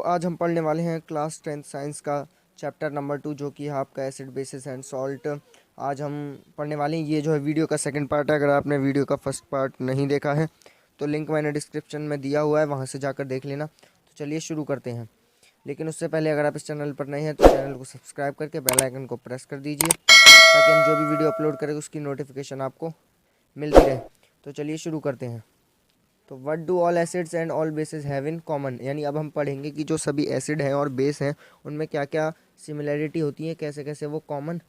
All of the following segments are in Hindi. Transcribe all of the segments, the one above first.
आज हम पढ़ने वाले हैं क्लास 10th साइंस का चैप्टर नंबर 2 जो कि है आपका एसिड बेसिस एंड सॉल्ट। आज हम पढ़ने वाले हैं, ये जो है वीडियो का सेकंड पार्ट है। अगर आपने वीडियो का फर्स्ट पार्ट नहीं देखा है तो लिंक मैंने डिस्क्रिप्शन में दिया हुआ है, वहाँ से जाकर देख लेना। तो चलिए शुरू करते हैं। लेकिन उससे पहले अगर आप इस चैनल पर नए हैं तो चैनल को सब्सक्राइब करके बेल आइकन को प्रेस कर दीजिए ताकि हम जो भी वीडियो अपलोड करें उसकी नोटिफिकेशन आपको मिलती रहे। तो चलिए शुरू करते हैं। तो what do all acids and all basis have in common, यानी अब हम पढ़ेंगे कि जो सभी एसिड हैं और बेस हैं उनमें क्या क्या सिमिलैरिटी होती है, कैसे कैसे वो कॉमन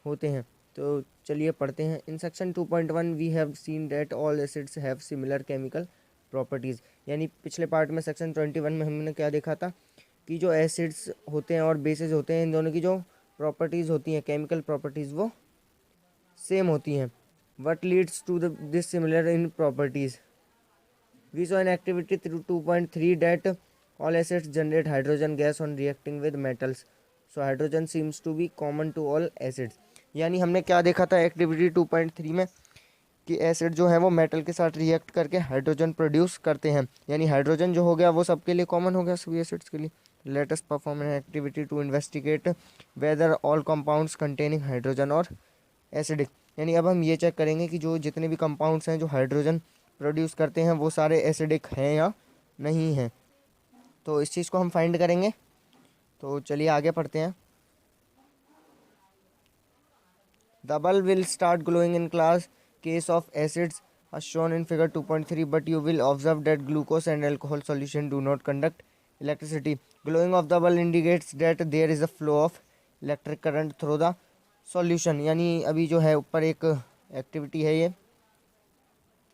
होते हैं। तो चलिए पढ़ते हैं। In section 2.1 we have seen that all acids have similar chemical properties, यानी पिछले पार्ट में सेक्शन 21 में हमने क्या देखा था कि जो एसिड्स होते हैं और बेसिस होते हैं इन दोनों की जो प्रॉपर्टीज़ होती हैं, केमिकल प्रॉपर्टीज़, वो सेम होती हैं। What leads to this similar in properties, we saw an activity through 2.3 that all acids generate hydrogen gas on reacting with metals, so hydrogen seems to be common to all acids। यानी हमने क्या देखा था एक्टिविटी 2.3 में कि एसिड जो है वो मेटल के साथ रिएक्ट करके हाइड्रोजन प्रोड्यूस करते हैं, यानी हाइड्रोजन जो हो गया वो सबके लिए कॉमन हो गया, सभी एसिड्स के लिए। Let us perform an activity to investigate whether all compounds containing hydrogen और एसिडिक, यानी अब हम ये चेक करेंगे कि जो जितने भी कंपाउंड्स हैं जो हाइड्रोजन प्रोड्यूस करते हैं वो सारे एसिडिक हैं या नहीं हैं। तो इस चीज़ को हम फाइंड करेंगे। तो चलिए आगे पढ़ते हैं। The bulb will start glowing in class case of acids as shown in figure 2.3, but you will observe that glucose and alcohol solution do not conduct electricity. Glowing of the bulb indicates that there is a flow of electric current through the solution। यानी अभी जो है ऊपर एक एक्टिविटी है, ये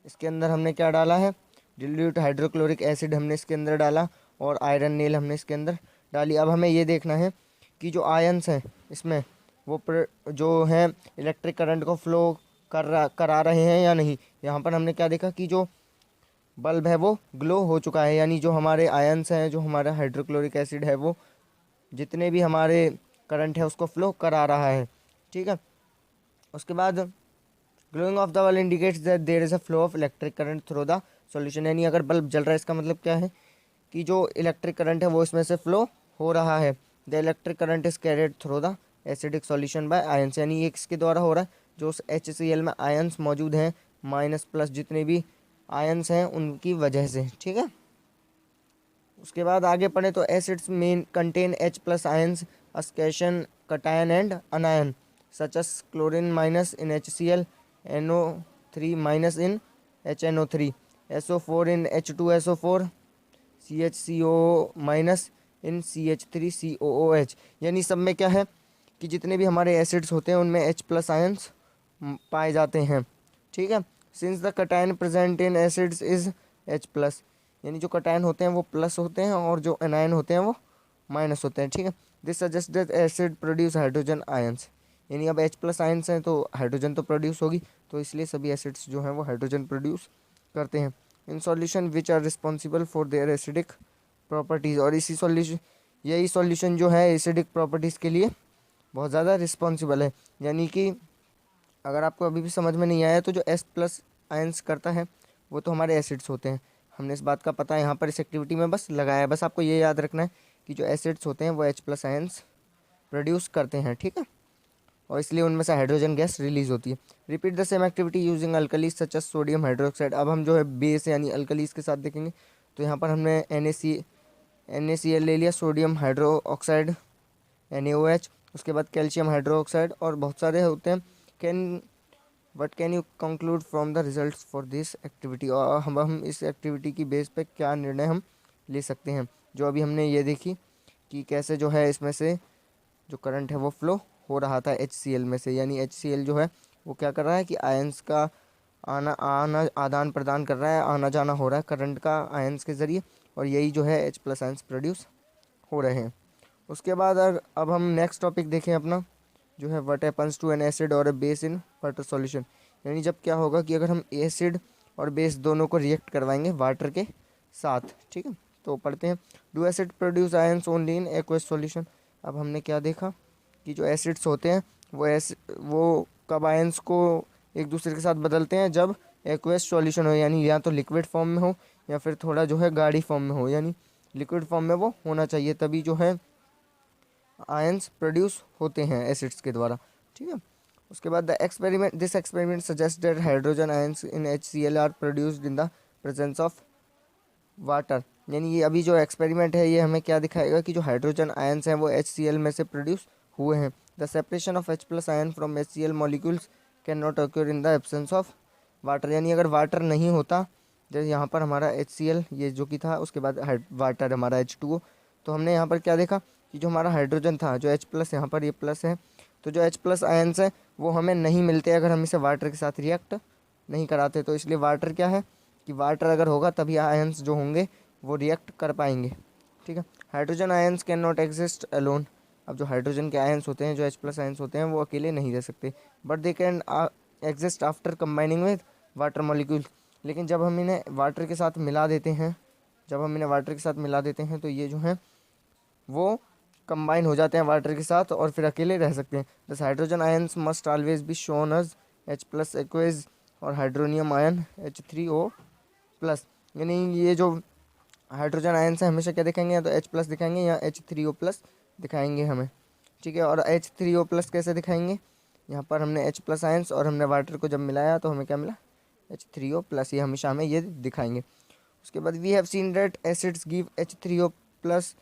इसके अंदर हमने क्या डाला है, डिल्यूट हाइड्रोक्लोरिक एसिड हमने इसके अंदर डाला और आयरन नेल हमने इसके अंदर डाली। अब हमें ये देखना है कि जो आयंस हैं इसमें वो जो है इलेक्ट्रिक करंट को फ्लो करा रहे हैं या नहीं। यहाँ पर हमने क्या देखा कि जो बल्ब है वो ग्लो हो चुका है, यानी जो हमारे आयंस हैं, जो हमारा हाइड्रोक्लोरिक एसिड है वो जितने भी हमारे करंट है उसको फ्लो करा रहा है। ठीक है, उसके बाद glowing of the bulb indicates that there is a flow of electric current through the solution, यानी अगर बल्ब जल रहा है इसका मतलब क्या है कि जो इलेक्ट्रिक करंट है वो इसमें से फ्लो हो रहा है। The electric current is carried through the acidic solution bye ions, यानी ये किसके द्वारा हो रहा है, जो उस HCl में आयंस मौजूद हैं, माइनस प्लस जितने भी आयंस हैं उनकी वजह से। ठीक है, उसके बाद आगे पढ़े तो acids main contain H plus ions, as cation, cation and anion such as chlorine minus in HCl, NO3 minus in HNO3, SO4 in H2SO4, CHCO minus in CH3COOH। यानी सब में क्या है कि जितने भी हमारे एसिड्स होते हैं उनमें H प्लस आयंस पाए जाते हैं। ठीक है, since the cation present in acids is H plus, यानी जो कटायन होते हैं वो प्लस होते हैं और जो एनायन होते हैं वो माइनस होते हैं। ठीक है, this suggest that acid produce hydrogen ions, यानी अब H प्लस आयंस हैं तो हाइड्रोजन तो प्रोड्यूस होगी, तो इसलिए सभी एसिड्स जो हैं वो हाइड्रोजन प्रोड्यूस करते हैं। In solution which are responsible for their acidic properties, और इसी सॉल्यूशन यही सॉल्यूशन जो है एसिडिक प्रॉपर्टीज़ के लिए बहुत ज़्यादा रिस्पॉन्सिबल है। यानी कि अगर आपको अभी भी समझ में नहीं आया तो जो S प्लस आयंस करता है वो तो हमारे एसिड्स होते हैं। हमने इस बात का पता यहाँ पर इस एक्टिविटी में बस लगाया है। बस आपको ये याद रखना है कि जो एसिड्स होते हैं वो H प्लस आयंस प्रोड्यूस करते हैं। ठीक है, और इसलिए उनमें से हाइड्रोजन गैस रिलीज होती है। Repeat the same activity using alkalis such as sodium hydroxide. अब हम जो है बेस यानी अल्कलीज के साथ देखेंगे। तो यहाँ पर हमने NaCl ले लिया, सोडियम हाइड्रो ऑक्साइड NaOH, उसके बाद कैल्शियम हाइड्रो ऑक्साइड और बहुत सारे होते हैं। What can you conclude from the result for this activity, और हम इस एक्टिविटी की बेस पे क्या निर्णय हम ले सकते हैं। जो अभी हमने ये देखी कि कैसे जो है इसमें से जो करंट है वो फ्लो हो रहा था HCl में से, यानी HCl जो है वो क्या कर रहा है कि आयंस का आना आदान प्रदान कर रहा है, आना जाना हो रहा है करंट का आयंस के ज़रिए, और यही जो है H प्लस आयंस प्रोड्यूस हो रहे हैं। उसके बाद अब हम नेक्स्ट टॉपिक देखें अपना, जो है what happens to an acid और a base in water solution, यानी जब क्या होगा कि अगर हम एसिड और बेस दोनों को रिएक्ट करवाएंगे वाटर के साथ। ठीक है, तो पढ़ते हैं। Do acid produce ions only in aqueous solution. अब हमने क्या देखा कि जो एसिड्स होते हैं वो कब आयंस को एक दूसरे के साथ बदलते हैं, जब एक्वस सॉल्यूशन हो, यानी या तो लिक्विड फॉर्म में हो या फिर थोड़ा जो है गाढ़ी फॉर्म में हो, यानी लिक्विड फॉर्म में वो होना चाहिए, तभी जो है आयंस प्रोड्यूस होते हैं एसिड्स के द्वारा। ठीक है। उसके बाद this experiment suggest that hydrogen ions in HCl are produced in the presence of water. यानी ये अभी जो एक्सपेरिमेंट है ये हमें क्या दिखाएगा कि जो हाइड्रोजन आयंस हैं वो HCl में से प्रोड्यूस हुए हैं। The separation of H+ ion from HCl molecules can not occur in the absence of water. यानी अगर वाटर नहीं होता, जैसे यहाँ पर हमारा HCl ये जो कि था, उसके बाद वाटर हमारा H2O, तो हमने यहाँ पर क्या देखा कि जो हमारा हाइड्रोजन था, जो H+ यहाँ पर ये प्लस है, तो जो H+ आयंस हैं वो हमें नहीं मिलते अगर हम इसे वाटर के साथ रिएक्ट नहीं कराते। तो इसलिए वाटर क्या है कि वाटर अगर होगा तभी आयंस जो होंगे वो रिएक्ट कर पाएंगे। ठीक है। Hydrogen ions can not exist alone. अब जो हाइड्रोजन के आयंस होते हैं, जो H+ आयंस होते हैं, वो अकेले नहीं रह सकते, but they can exist after combining with water molecule. लेकिन जब हम इन्हें वाटर के साथ मिला देते हैं, तो ये जो हैं वो कंबाइन हो जाते हैं वाटर के साथ और फिर अकेले रह सकते हैं। Thus hydrogen ions must always be shown as H+ aqueous और हाइड्रोनियम आयन H3O+। यानी ये जो हाइड्रोजन आयंस है हमेशा क्या दिखाएंगे, या तो H+ दिखाएंगे या H3O+ दिखाएंगे हमें। ठीक है। और H3O+ कैसे दिखाएंगे, यहाँ पर हमने H+ आयंस और हमने वाटर को जब मिलाया तो हमें क्या मिला, H3O+, ये हमेशा हमें ये दिखाएंगे। उसके बाद we have seen that acids give H3O+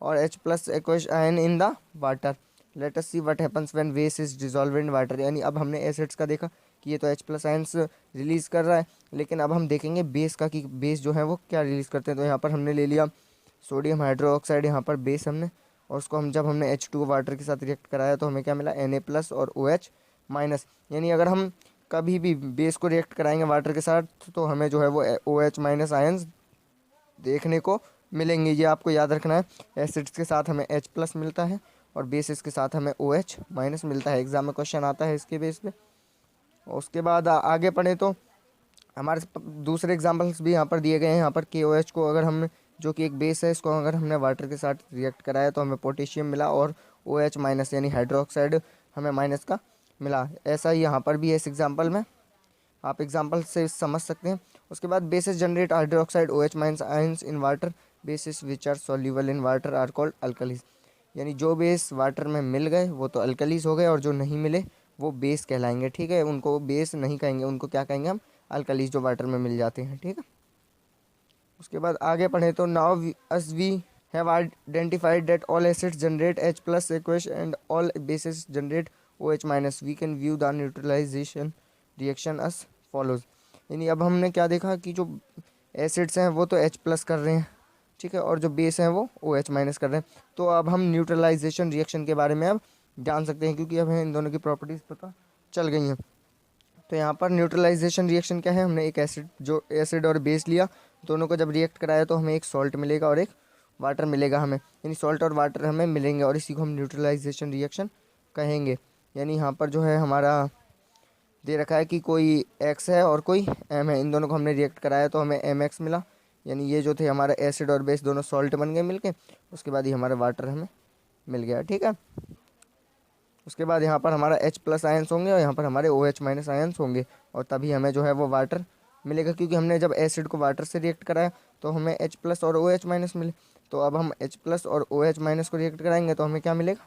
और H+ aqueous ion in the water. Let us see what happens when base is dissolve in water. यानी अब हमने एसिड्स का देखा कि ये तो H+ आयंस रिलीज़ कर रहा है, लेकिन अब हम देखेंगे बेस का कि बेस जो है वो क्या रिलीज़ करते हैं। तो यहाँ पर हमने ले लिया सोडियम हाइड्रोक्साइड, यहाँ पर बेस हमने, और उसको जब हमने H2O वाटर के साथ रिएक्ट कराया तो हमें क्या मिला, Na+ और OH-। यानी अगर हम कभी भी बेस को रिएक्ट कराएंगे वाटर के साथ तो हमें जो है वो OH- आयंस देखने को मिलेंगे। ये आपको याद रखना है, एसिड्स के साथ हमें H+ मिलता है और बेसिस के साथ हमें OH- मिलता है। एग्जाम में क्वेश्चन आता है इसके बेस पे। उसके बाद आगे पढ़े तो हमारे दूसरे एग्जाम्पल्स भी यहाँ पर दिए गए हैं। यहाँ पर KOH को अगर हम, जो कि एक बेस है, इसको अगर हमने वाटर के साथ रिएक्ट कराया तो हमें पोटेशियम मिला और OH- यानी हाइड्रोक्साइड हमें माइनस का मिला। ऐसा ही यहाँ पर भी है इस एग्जाम्पल में, आप एग्जाम्पल से समझ सकते हैं। उसके बाद bases generate hydroxide OH- ions in water. Bases which are soluble in water are called alkalis. यानी जो बेस वाटर में मिल गए वो तो अल्कलीज हो गए, और जो नहीं मिले वो बेस कहलाएंगे। ठीक है। उनको बेस नहीं कहेंगे, उनको क्या कहेंगे हम, अल्कलीज, जो वाटर में मिल जाते हैं। ठीक है। उसके बाद आगे पढ़े तो now as we have identified that all acids generate H+ aqueous and all bases generate OH-। We can view the neutralisation reaction as follows. यानी अब हमने क्या देखा कि जो एसिड्स हैं वो तो H+ कर रहे हैं, ठीक है, और जो बेस हैं वो OH- कर रहे हैं। तो अब हम न्यूट्रलाइजेशन रिएक्शन के बारे में अब जान सकते हैं, क्योंकि अब हमें इन दोनों की प्रॉपर्टीज़ पता चल गई हैं। तो यहाँ पर न्यूट्रलाइजेशन रिएक्शन क्या है, हमने एक एसिड और बेस लिया, दोनों को जब रिएक्ट कराया तो हमें एक सॉल्ट मिलेगा और एक वाटर मिलेगा हमें, यानी सॉल्ट और वाटर हमें मिलेंगे और इसी को हम न्यूट्रलाइजेशन रिएक्शन कहेंगे। यानी यहाँ पर जो है हमारा दे रखा है कि कोई X है और कोई M है, इन दोनों को हमने रिएक्ट कराया तो हमें MX मिला। यानी ये जो थे हमारा एसिड और बेस दोनों सॉल्ट बन गए मिलके, उसके बाद ये हमारा वाटर हमें मिल गया। ठीक है। उसके बाद यहाँ पर हमारा H+ आयंस होंगे और यहाँ पर हमारे OH- आयंस होंगे, और तभी हमें जो है वो वाटर मिलेगा, क्योंकि हमने जब एसिड को वाटर से रिएक्ट कराया तो हमें H+ और OH- मिले। तो अब हम H+ और OH- को रिएक्ट कराएंगे तो हमें क्या मिलेगा,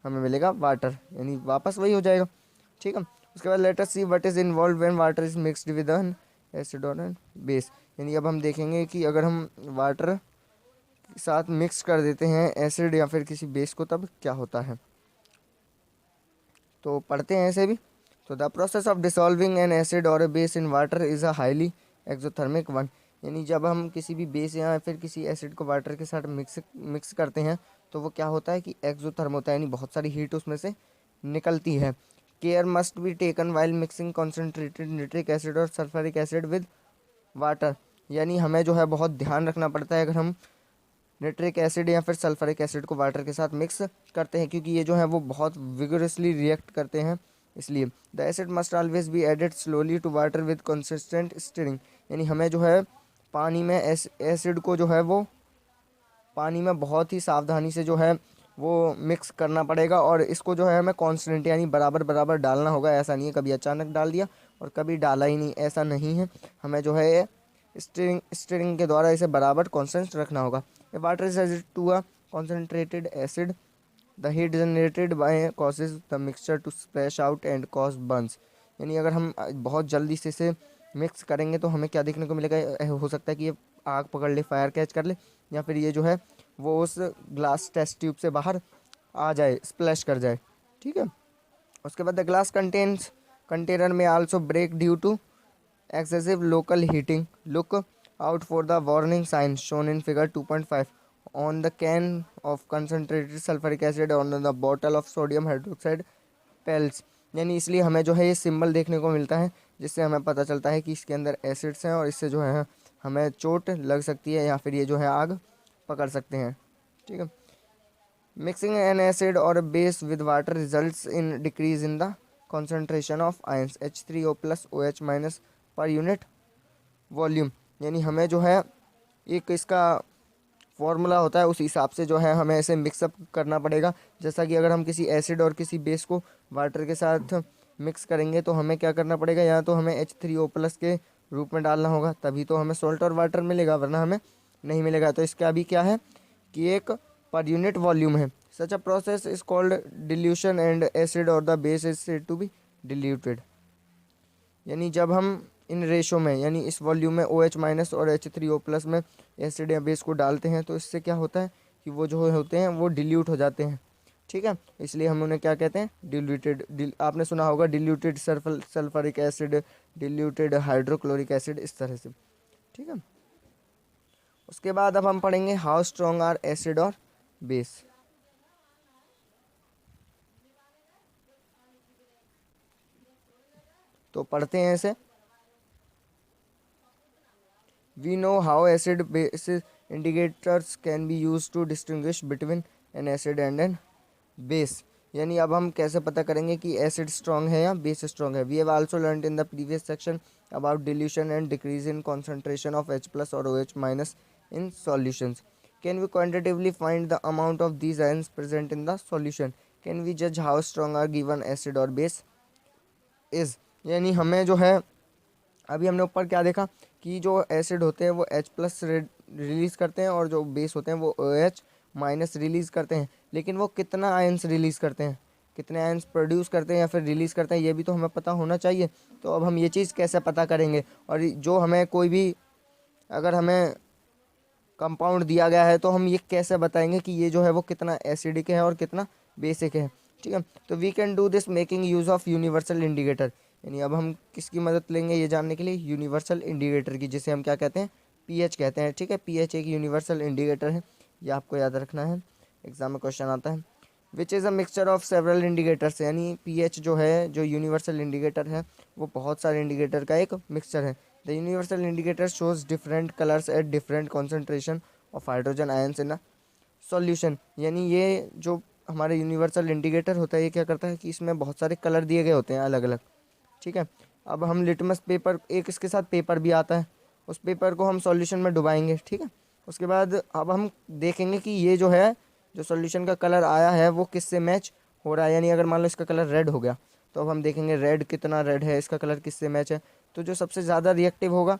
हमें मिलेगा वाटर, यानी वापस वही हो जाएगा। ठीक है। उसके बाद late us see what is involve when water is mixed with N acid और एन बेस। यानी अब हम देखेंगे कि अगर हम वाटर के साथ मिक्स कर देते हैं एसिड या फिर किसी बेस को तब क्या होता है। तो पढ़ते हैं ऐसे भी। तो the process of dissolving an acid और a base in water is a highly exothermic one. यानी जब हम किसी भी बेस या फिर किसी एसिड को वाटर के साथ मिक्स करते हैं तो वो क्या होता है कि एक्सोथर्म होता है, यानी बहुत सारी हीट उसमें से निकलती है। Care must be taken while mixing concentrated nitric acid और सल्फ्यूरिक एसिड विद वाटर। यानी हमें जो है बहुत ध्यान रखना पड़ता है अगर हम नाइट्रिक एसिड या फिर सल्फ्यूरिक एसिड को वाटर के साथ मिक्स करते हैं, क्योंकि ये जो है वो बहुत विगरसली रिएक्ट करते हैं। इसलिए the acid must always be added slowly to water with consistent stirring. यानी हमें जो है पानी में एसिड को जो है वो पानी में बहुत ही सावधानी से जो है वो मिक्स करना पड़ेगा, और इसको जो है हमें कांस्टेंट यानी बराबर बराबर डालना होगा। ऐसा नहीं है कभी अचानक डाल दिया और कभी डाला ही नहीं, ऐसा नहीं है। हमें जो है स्टीरिंग के द्वारा इसे बराबर कांस्टेंट रखना होगा। Water is added to a concentrated acid, the heat generated by causes the mixture to splash out and cause burns। यानी अगर हम बहुत जल्दी से इसे मिक्स करेंगे तो हमें क्या देखने को मिलेगा, हो सकता है कि ये आग पकड़ ले, फायर कैच कर ले, या फिर ये जो है वो उस ग्लास टेस्ट ट्यूब से बाहर आ जाए, स्प्लैश कर जाए। ठीक है। उसके बाद द ग्लास कंटेनर में also break due to excessive local heating। Look out for the warning signs shown in figure 2.5 on the can of concentrated sulfuric acid on the bottle of sodium hydroxide pellets. यानी इसलिए हमें जो है ये सिंबल देखने को मिलता है जिससे हमें पता चलता है कि इसके अंदर एसिड्स हैं और इससे जो है हमें चोट लग सकती है या फिर ये जो है आग पकड़ सकते हैं। ठीक है। मिक्सिंग एन एसिड और base with water results in decrease in the concentration of ions H3O plus OH minus पर यूनिट वॉल्यूम। यानी हमें जो है एक इसका फॉर्मूला होता है, उस हिसाब से जो है हमें इसे मिक्सअप करना पड़ेगा। जैसा कि अगर हम किसी एसिड और किसी बेस को वाटर के साथ मिक्स करेंगे तो हमें क्या करना पड़ेगा, या तो हमें H3O प्लस के रूप में डालना होगा, तभी तो हमें सॉल्ट और वाटर मिलेगा, वरना हमें नहीं मिलेगा। तो इसका अभी क्या है कि एक पर यूनिट वॉल्यूम है। Such a process is called dilution and acid और the base is said to be diluted. यानी जब हम इन रेशो में, यानी इस वॉल्यूम में OH माइनस और H3O प्लस में एसिड या बेस को डालते हैं तो इससे क्या होता है कि वो जो होते हैं वो डिल्यूट हो जाते हैं। ठीक है। इसलिए हम उन्हें क्या कहते हैं, डिल्यूटेड। आपने सुना होगा diluted sulphuric acid, diluted hydrochloric acid, इस तरह से। ठीक है। उसके बाद अब हम पढ़ेंगे हाउ स्ट्रॉन्ग आर एसिड और बेस। तो पढ़ते हैं इसे। We know how acid base indicators can be use to distinguish between an acid and an base. यानी अब हम कैसे पता करेंगे कि एसिड स्ट्रॉन्ग है या बेस स्ट्रॉन्ग है। We have also learned in the previous section about dilution and decrease in concentration of H plus और OH minus in solutions. Can we quantitatively find the amount of these ions present in the solution. Can we जज how strong are given acid और बेस इज। यानी हमें जो है अभी हमने ऊपर क्या देखा कि जो एसिड होते हैं वो H प्लस रिलीज़ करते हैं और जो बेस होते हैं वो OH माइनस रिलीज़ करते हैं, लेकिन वो कितना आयंस रिलीज़ करते हैं, कितने आयंस प्रोड्यूस करते हैं या फिर रिलीज़ करते हैं, ये भी तो हमें पता होना चाहिए। तो अब हम ये चीज़ कैसे पता करेंगे, और जो हमें कोई भी अगर हमें कंपाउंड दिया गया है तो हम ये कैसे बताएंगे कि ये जो है वो कितना एसिडिक है और कितना बेसिक है। ठीक है। तो we can do this making use of universal indicator. यानी अब हम किसकी मदद लेंगे ये जानने के लिए, यूनिवर्सल इंडिकेटर की, जिसे हम क्या कहते हैं, पीएच कहते हैं। ठीक है। पीएच एक यूनिवर्सल इंडिकेटर है, ये आपको याद रखना है, एग्जाम में क्वेश्चन आता है। Which is a mixture of several indicators. यानी पीएच जो है, जो यूनिवर्सल इंडिकेटर है, वो बहुत सारे इंडिकेटर का एक मिक्सचर है। The universal indicator shows different colours at different concentration of hydrogen ions in a solution. यानी ये जो हमारे यूनिवर्सल इंडिकेटर होता है ये क्या करता है कि इसमें बहुत सारे कलर दिए गए होते हैं अलग अलग। ठीक है। अब हम लिटमस पेपर, एक इसके साथ पेपर भी आता है, उस पेपर को हम सॉल्यूशन में डुबाएंगे। ठीक है। उसके बाद अब हम देखेंगे कि ये जो है, जो सॉल्यूशन का कलर आया है वो किससे मैच हो रहा है। यानी अगर मान लो इसका कलर रेड हो गया तो अब हम देखेंगे रेड कितना रेड है, इसका कलर किससे मैच है, तो जो सबसे ज़्यादा रिएक्टिव होगा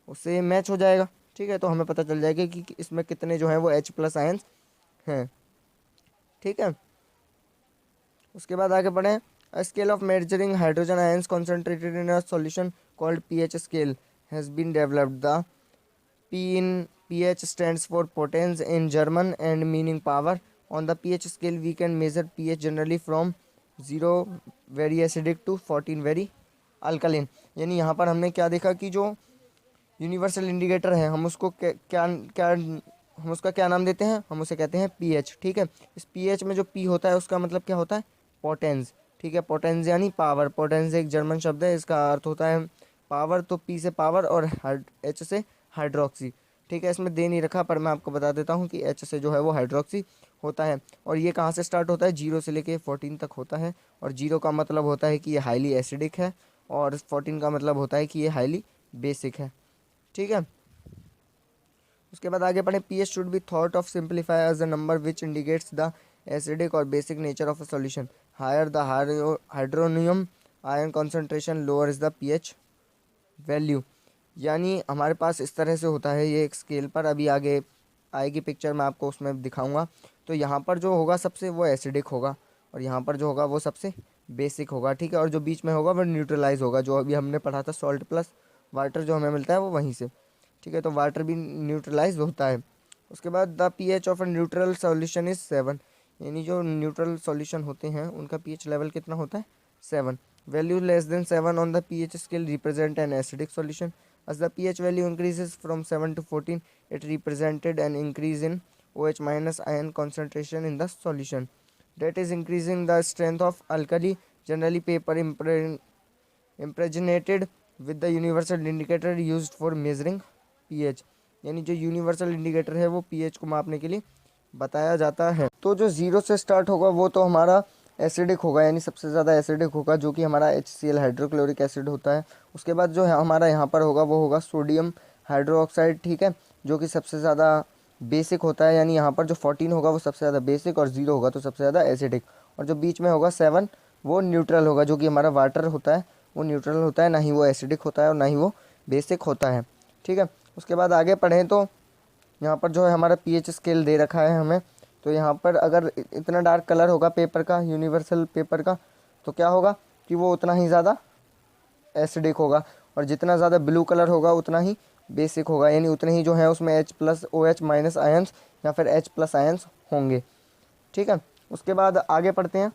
उससे मैच हो जाएगा। ठीक है। तो हमें पता चल जाएगा कि इसमें कितने जो हैं वो H प्लस आयंस हैं। ठीक है। उसके बाद आगे बढ़ें। A scale of measuring hydrogen ions concentrated in a solution called pH scale has been developed. The P in pH stands for potence in German and meaning power. On the pH scale, we can measure pH generally from 0 very acidic to 14 very alkaline। यानी यहाँ पर हमने क्या देखा कि जो यूनिवर्सल इंडिकेटर है हम उसको क्या क्या हम उसका क्या नाम देते हैं, हम उसे कहते हैं पीएच। ठीक है। इस पीएच में जो पी होता है उसका मतलब क्या होता है, पोटेंस। ठीक है। पोटेंस यानी पावर। पोटेंस एक जर्मन शब्द है, इसका अर्थ होता है पावर। तो पी से पावर और एच से हाइड्रोक्सी। ठीक है। इसमें दे नहीं रखा पर मैं आपको बता देता हूँ कि एच से जो है वो हाइड्रोक्सी होता है। और ये कहाँ से स्टार्ट होता है, 0 से लेके 14 तक होता है। और 0 का मतलब होता है कि ये हाईली एसिडिक है और 14 का मतलब होता है कि ये हाईली बेसिक है। ठीक है। उसके बाद आगे पढ़े। PH should be thought of simplify as a number which indicates the acidic और basic nature of a solution. Higher the hydronium ion concentration lower is the pH value. यानी हमारे पास इस तरह से होता है ये एक स्केल पर, अभी आगे आएगी पिक्चर मैं आपको उसमें दिखाऊंगा। तो यहाँ पर जो होगा सबसे वो एसिडिक होगा, और यहाँ पर जो होगा वो सबसे बेसिक होगा, ठीक है। और जो बीच में होगा वो न्यूट्रलाइज होगा, जो अभी हमने पढ़ा था सॉल्ट प्लस वाटर जो हमें मिलता है वो वहीं से, ठीक है। तो वाटर भी न्यूट्रलाइज होता है। उसके बाद the pH of a neutral solution is 7, यानी जो न्यूट्रल सॉल्यूशन होते हैं उनका पीएच लेवल कितना होता है 7। Value less than 7 on the pH scale represent an acidic solution. As the pH value increases from 7 to 14, it represented an increase in OH minus ion concentration in the solution. That is increasing the strength of alkali. Generally, paper impregnated with the universal indicator used for measuring pH. यानी जो यूनिवर्सल इंडिकेटर है वो pH को मापने के लिए बताया जाता है। तो जो ज़ीरो से स्टार्ट होगा वो तो हमारा एसिडिक होगा, यानी सबसे ज़्यादा एसिडिक होगा, जो कि हमारा HCl हाइड्रोक्लोरिक एसिड होता है। उसके बाद जो है हमारा यहाँ पर होगा वो होगा सोडियम हाइड्रोक्साइड, ठीक है, जो कि सबसे ज़्यादा बेसिक होता है। यानी यहाँ पर जो 14 होगा वो सबसे ज़्यादा बेसिक, और 0 होगा तो सबसे ज़्यादा एसिडिक, और जो बीच में होगा 7 वो न्यूट्रल होगा, जो कि हमारा वाटर होता है वो न्यूट्रल होता है, ना ही वो एसिडिक होता है और ना ही वो बेसिक होता है, ठीक है। उसके बाद आगे पढ़ें तो यहाँ पर जो है हमारा पीएच स्केल दे रखा है हमें। तो यहाँ पर अगर इतना डार्क कलर होगा पेपर का, यूनिवर्सल पेपर का, तो क्या होगा कि वो उतना ही ज़्यादा एसिडिक होगा, और जितना ज़्यादा ब्लू कलर होगा उतना ही बेसिक होगा, यानी उतने ही जो है उसमें H plus OH minus ions या फिर H प्लस आयंस होंगे, ठीक है। उसके बाद आगे पढ़ते हैं।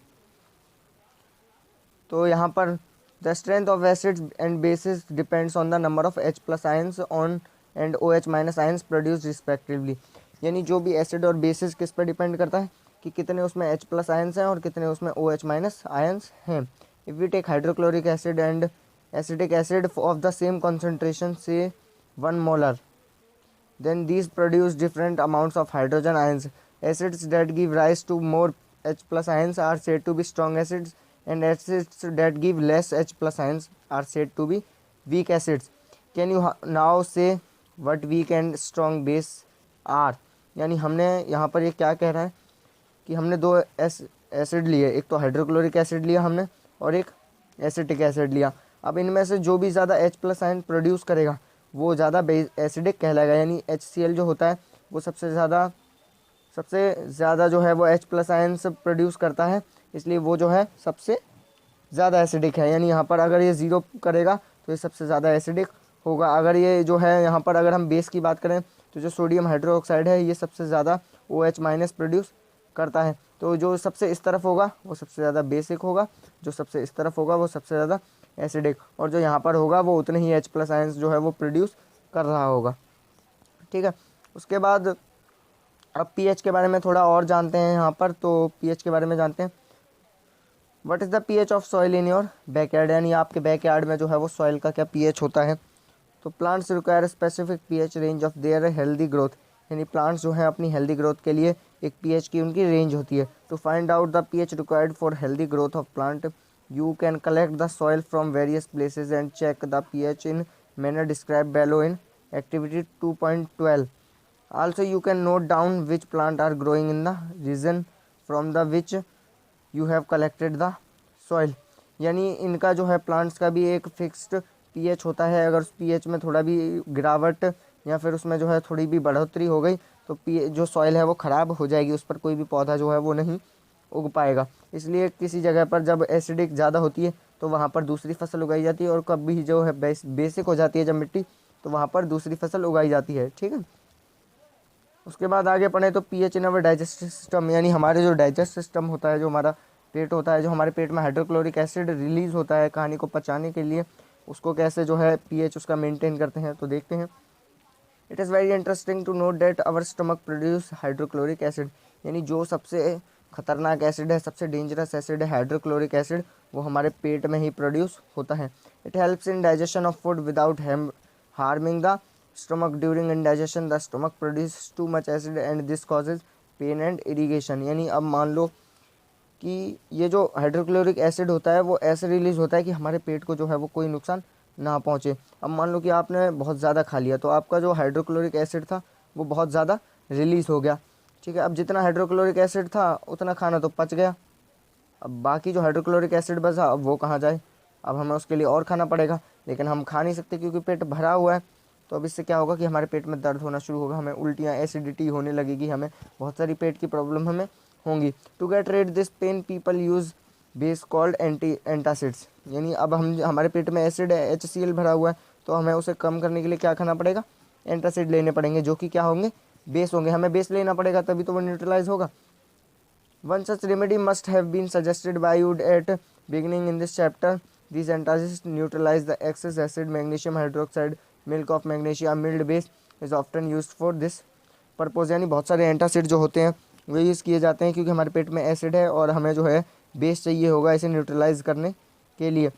तो यहाँ पर the strength of acids and bases depends on the number of H plus ions on and OH minus ions produce respectively. यानी जो भी एसिड और बेसिस किस पर डिपेंड करता है कि कितने उसमें H प्लस आयंस हैं और कितने उसमें OH माइनस आयंस हैं। If we take hydrochloric acid and acetic acid of the same concentration से 1 molar, then these produce different amounts of hydrogen ions. Acids that give rise to more H plus ions are said to be strong acids, and acids that give less H plus ions are said to be weak acids. Can you now say what weak and strong base are? यानी हमने यहाँ पर ये क्या कह रहा है कि हमने दो एसिड लिए, एक तो हाइड्रोक्लोरिक एसिड लिया हमने और एक एसिटिक एसिड लिया। अब इनमें से जो भी ज़्यादा H प्लस आयन प्रोड्यूस करेगा वो ज़्यादा एसिडिक कहलाएगा, यानी HCl जो होता है वो सबसे ज़्यादा जो है वो H प्लस आयंस प्रोड्यूस करता है, इसलिए वो जो है सबसे ज़्यादा एसिडिक है। यानी यहाँ पर अगर ये 0 करेगा तो ये सबसे ज़्यादा एसिडिक होगा। अगर ये जो है यहाँ पर अगर हम बेस की बात करें तो जो सोडियम हाइड्रोक्साइड है ये सबसे ज़्यादा OH माइनस प्रोड्यूस करता है, तो जो सबसे इस तरफ होगा वो सबसे ज़्यादा बेसिक होगा, जो सबसे इस तरफ होगा वो सबसे ज़्यादा एसिडिक, और जो यहाँ पर होगा वो उतने ही H प्लस आयंस जो है वो प्रोड्यूस कर रहा होगा, ठीक है। उसके बाद अब पीएच के बारे में थोड़ा और जानते हैं। यहाँ पर तो पीएच के बारे में जानते हैं। What is the pH of soil in your backyard, यानी आपके बैकयार्ड में जो है वो सॉइल का क्या पीएच होता है। तो plants require specific pH range of their healthy growth, यानी प्लांट्स जो है अपनी हेल्दी ग्रोथ के लिए एक पीएच की उनकी रेंज होती है। To find out the pH required for healthy growth of plant, you can collect the soil from various places and check the pH in manner described below in activity 2.12. Also you can note down which plant are growing in the region from the which you have collected the soil। यानी इनका जो है प्लांट्स का भी एक फिक्स्ड पीएच होता है। अगर उस पीएच में थोड़ा भी गिरावट या फिर उसमें जो है थोड़ी भी बढ़ोतरी हो गई तो जो सॉइल है वो ख़राब हो जाएगी, उस पर कोई भी पौधा जो है वो नहीं उग पाएगा। इसलिए किसी जगह पर जब एसिडिक ज़्यादा होती है तो वहाँ पर दूसरी फसल उगाई जाती है, और कभी जो है बेसिक हो जाती है जब मिट्टी, तो वहाँ पर दूसरी फसल उगाई जाती है, ठीक है। उसके बाद आगे पढ़ें तो पीएच इन अवर डाइजेस्टिव सिस्टम, यानी हमारे जो डाइजेस्ट सिस्टम होता है, जो हमारा पेट होता है, जो हमारे पेट में हाइड्रोक्लोरिक एसिड रिलीज़ होता है कहानी को पचाने के लिए, उसको कैसे जो है पीएच उसका मेंटेन करते हैं, तो देखते हैं। It is very interesting to note that our stomach produce hydrochloric acid, यानी जो सबसे खतरनाक एसिड है, सबसे डेंजरस एसिड है हाइड्रोक्लोरिक एसिड, वो हमारे पेट में ही प्रोड्यूस होता है। It helps in digestion of food without harming the stomach. During indigestion the stomach produce too much acid and this causes pain and irritation. यानी अब मान लो कि ये जो हाइड्रोक्लोरिक एसिड होता है वो ऐसे रिलीज़ होता है कि हमारे पेट को जो है वो कोई नुकसान ना पहुँचे। अब मान लो कि आपने बहुत ज़्यादा खा लिया तो आपका जो हाइड्रोक्लोरिक एसिड था वो बहुत ज़्यादा रिलीज़ हो गया, ठीक है। अब जितना हाइड्रोक्लोरिक एसिड था उतना खाना तो पच गया, अब बाकी जो हाइड्रोक्लोरिक एसिड बचा अब वो कहाँ जाए, अब हमें उसके लिए और खाना पड़ेगा, लेकिन हम खा नहीं सकते क्योंकि पेट भरा हुआ है। तो अब इससे क्या होगा कि हमारे पेट में दर्द होना शुरू होगा, हमें उल्टियाँ, एसिडिटी होने लगेगी, हमें बहुत सारी पेट की प्रॉब्लम हमें होंगी। To get rid this pain people use base called antacids. यानी अब हमारे पेट में एसिड है, HCl भरा हुआ है, तो हमें उसे कम करने के लिए क्या करना पड़ेगा, एंटासिड लेने पड़ेंगे, जो कि क्या होंगे, बेस होंगे। हमें बेस लेना पड़ेगा तभी तो वो न्यूट्रलाइज होगा। One such remedy must have been suggested by you at beginning in this chapter. These antacids neutralize the excess acid. Magnesium hydroxide, milk of magnesia, mild base is often used for this purpose. यानी बहुत सारे एंटासिड जो होते हैं वो यूज़ किए जाते हैं क्योंकि हमारे पेट में एसिड है और हमें जो है बेस चाहिए होगा इसे न्यूट्रलाइज करने के लिए।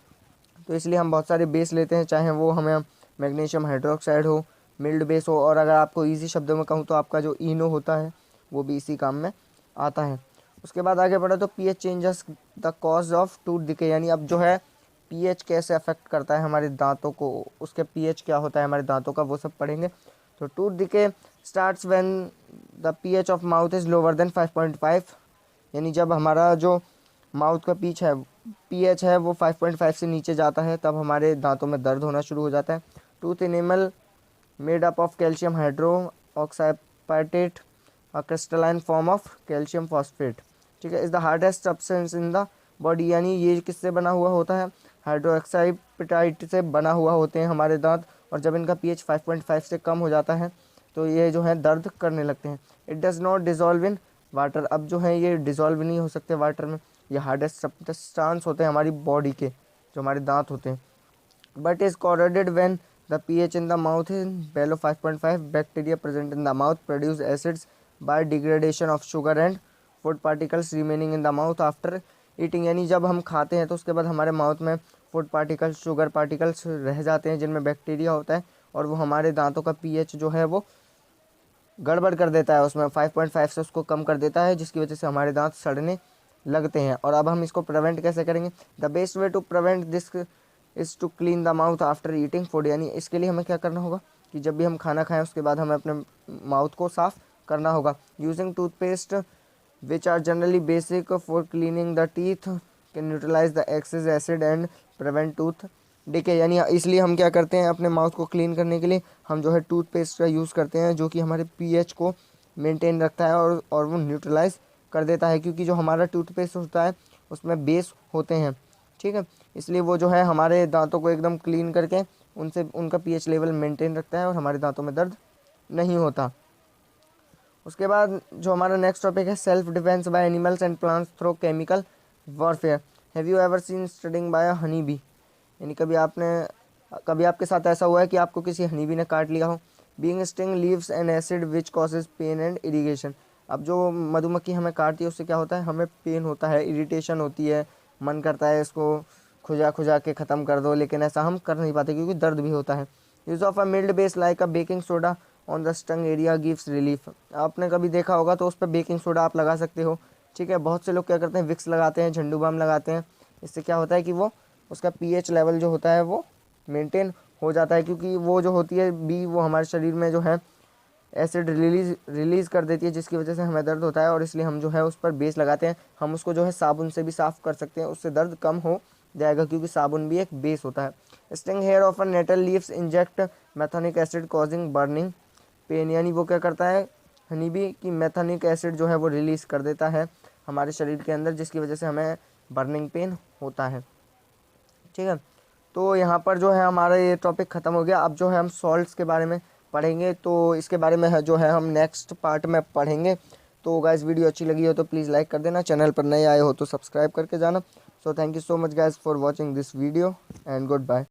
तो इसलिए हम बहुत सारे बेस लेते हैं, चाहे वो हमें मैग्नीशियम हाइड्रोक्साइड हो, मिल्ड बेस हो, और अगर आपको इजी शब्दों में कहूँ तो आपका जो इनो होता है वो भी इसी काम में आता है। उसके बाद आगे बढ़ा तो pH changes the cause of tooth decay. यानी अब जो है पीएच कैसे अफेक्ट करता है हमारे दांतों को, उसके पीएच क्या होता है हमारे दांतों का, वो सब पढ़ेंगे। तो tooth decay starts when the pH of mouth is lower than 5.5। यानी जब हमारा जो माउथ का पीएच है वो 5.5 से नीचे जाता है तब हमारे दांतों में दर्द होना शुरू हो जाता है। Tooth enamel made up of calcium hydro oxide a crystalline form of calcium phosphate, ठीक है, is the hardest substance in the body. यानी ये किससे बना हुआ होता है, हाइड्रोक्साइड से बना हुआ होते हैं हमारे दांत, और जब इनका पीएच 5.5 से कम हो जाता है तो ये जो है दर्द करने लगते हैं। It does not dissolve in water. अब जो है ये डिज़ोल्व नहीं हो सकते वाटर में, ये हार्डेस्ट सब्सटेंस होते हैं हमारी बॉडी के, जो हमारे दांत होते हैं। But is corroded when the pH in the mouth is below 5.5. Bacteria present in the mouth produce acids by degradation of sugar and food particles remaining in the mouth after eating. यानी जब हम खाते हैं तो उसके बाद हमारे माउथ में फूड पार्टिकल्स, शुगर पार्टिकल्स रह जाते हैं जिनमें बैक्टीरिया होता है, और वो हमारे दांतों का पीएच जो है वो गड़बड़ कर देता है, उसमें 5.5 से उसको कम कर देता है, जिसकी वजह से हमारे दांत सड़ने लगते हैं। और अब हम इसको प्रिवेंट कैसे करेंगे, the best way to prevent this is to clean the mouth after eating food. यानी इसके लिए हमें क्या करना होगा कि जब भी हम खाना खाएं उसके बाद हमें अपने माउथ को साफ़ करना होगा। Using toothpaste which are generally basic for cleaning the teeth can neutralise the excess acid and prevent tooth decay. यानी इसलिए हम क्या करते हैं, अपने माउथ को क्लीन करने के लिए हम जो है टूथपेस्ट का यूज़ करते हैं, जो कि हमारे पीएच को मेंटेन रखता है और वो न्यूट्रलाइज कर देता है, क्योंकि जो हमारा टूथपेस्ट होता है उसमें बेस होते हैं, ठीक है, इसलिए वो जो है हमारे दांतों को एकदम क्लीन करके उनसे उनका पीएच लेवल मेंटेन रखता है और हमारे दांतों में दर्द नहीं होता। उसके बाद जो हमारा नेक्स्ट टॉपिक है, self defence by animals and plants through chemical warfare. Have you ever seen stinging by a honey bee. यानी कभी आपके साथ ऐसा हुआ है कि आपको किसी हनी बी ने काट लिया हो। Being sting leaves an acid which causes pain and irritation. अब जो मधुमक्खी हमें काटती है उससे क्या होता है, हमें पेन होता है, इरिटेशन होती है, मन करता है इसको खुजा के ख़त्म कर दो, लेकिन ऐसा हम कर नहीं पाते क्योंकि दर्द भी होता है। Use of a mild base like a baking soda on the stung area gives relief. आपने कभी देखा होगा तो उस पर बेकिंग सोडा आप लगा सकते हो, ठीक है। बहुत से लोग क्या करते हैं, विक्स लगाते हैं, झंडू बाम लगाते हैं। इससे क्या होता है कि वो उसका पीएच लेवल जो होता है वो मेंटेन हो जाता है, क्योंकि वो जो होती है बी वो हमारे शरीर में जो है एसिड रिलीज़ कर देती है, जिसकी वजह से हमें दर्द होता है, और इसलिए हम जो है उस पर बेस लगाते हैं। हम उसको जो है साबुन से भी साफ़ कर सकते हैं, उससे दर्द कम हो जाएगा, क्योंकि साबुन भी एक बेस होता है। Sting hair of a nettle leaves inject methanoic acid causing burning pain. यानी वो क्या करता है, हनी बी की मैथानिक एसिड जो है वो रिलीज़ कर देता है हमारे शरीर के अंदर, जिसकी वजह से हमें बर्निंग पेन होता है, ठीक है। तो यहाँ पर जो है हमारा ये टॉपिक ख़त्म हो गया। अब जो है हम सॉल्ट्स के बारे में पढ़ेंगे, तो इसके बारे में है जो है हम नेक्स्ट पार्ट में पढ़ेंगे। तो गाइस वीडियो अच्छी लगी हो तो प्लीज़ लाइक कर देना, चैनल पर नए आए हो तो सब्सक्राइब करके जाना। So thank you so much guys for watching this video and good bye.